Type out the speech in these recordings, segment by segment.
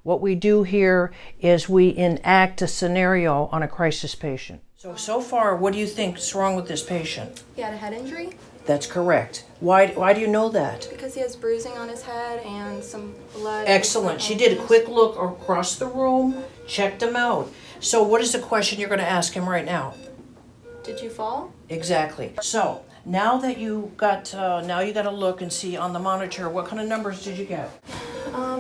What we do here is we enact a scenario on a crisis patient. So far, what do you think is wrong with this patient? He had a head injury. That's correct. Why do you know that? Because he has bruising on his head and some blood. Excellent. She did a quick look across the room, checked him out. So what is the question you're going to ask him right now? Did you fall? Exactly. So now that you got to look and see on the monitor, what kind of numbers did you get?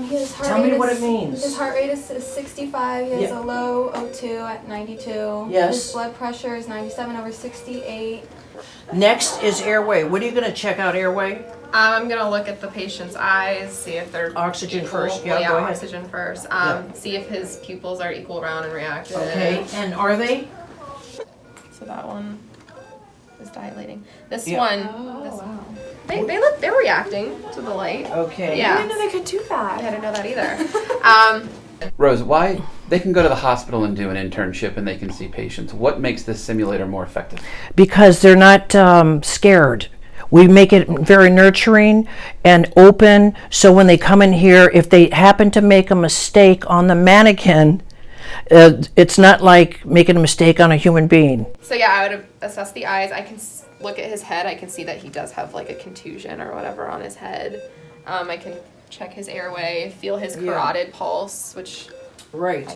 His heart Tell rate me what it means. His heart rate is 65. He has a low O2 at 92. Yes. His blood pressure is 97/68. Next is airway. What are you going to check out airway? I'm gonna look at the patient's eyes, see if they're Oxygen equal. first. Well, Yeah, go ahead. oxygen first. See if his pupils are equal, round, and reactive. Okay. And are they? So that one is dilating. This Yeah. one, they're reacting to the light. Okay. Yeah. I didn't know they could do that. I didn't know that either. Rose, why they can go to the hospital and do an internship and they can see patients? What makes this simulator more effective? Because they're not scared. We make it very nurturing and open, so when they come in here, if they happen to make a mistake on the mannequin, it's not like making a mistake on a human being. So yeah, I would assess the eyes. I can look at his head. I can see that he does have like a contusion or whatever on his head. I can check his airway, feel his carotid pulse, which... Right.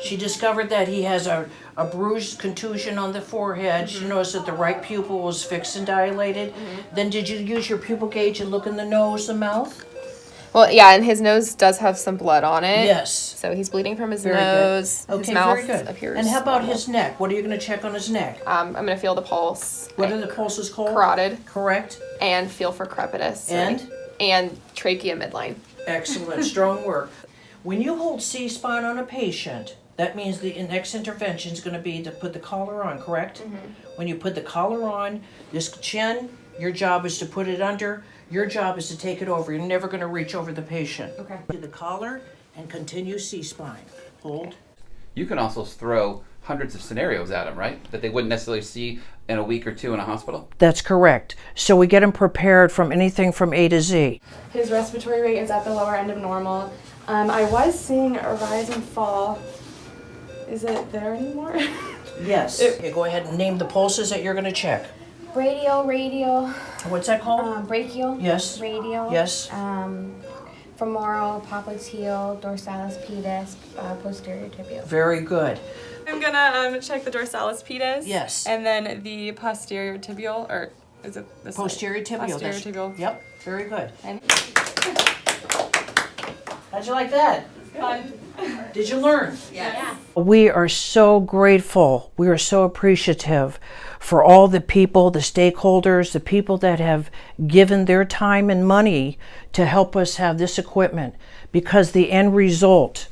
She discovered that he has a bruised contusion on the forehead. Mm-hmm. She noticed that the right pupil was fixed and dilated. Mm-hmm. Then did you use your pupil gauge and look in the nose, the mouth? Well, yeah, and his nose does have some blood on it. Yes. So he's bleeding from his Very nose. good. Okay, his mouth very good. appears And how about normal. his neck? What are you going to check on his neck? I'm going to feel the pulse. What are the pulses called? Carotid. Correct. And feel for crepitus. And? And trachea midline. Excellent. Strong work. When you hold C-spine on a patient, that means the next intervention is going to be to put the collar on, correct? Mm-hmm. When you put the collar on, this chin, your job is to put it under. Your job is to take it over. You're never going to reach over the patient. Okay. Do the collar and continue C-spine. Hold. You can also throw hundreds of scenarios at them, right? That they wouldn't necessarily see in a week or two in a hospital? That's correct. So we get them prepared from anything from A to Z. His respiratory rate is at the lower end of normal. I was seeing a rise and fall. Is it there anymore? Yes. Okay, go ahead and name the pulses that you're going to check. Radial. What's that called? Brachial. Yes. Radial. Yes. Femoral, popliteal, dorsalis pedis, posterior tibial. Very good. I'm gonna check the dorsalis pedis. Yes. And then the posterior tibial, or is it this Posterior tibial. Posterior tibial. Yep. Very good. And How'd you like that? fun. Did you learn? Yes. We are so grateful. We are so appreciative for all the people, the stakeholders, the people that have given their time and money to help us have this equipment, because the end result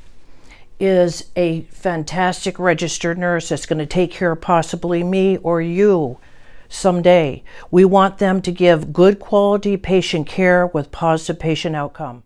is a fantastic registered nurse that's going to take care of possibly me or you someday. We want them to give good quality patient care with positive patient outcome.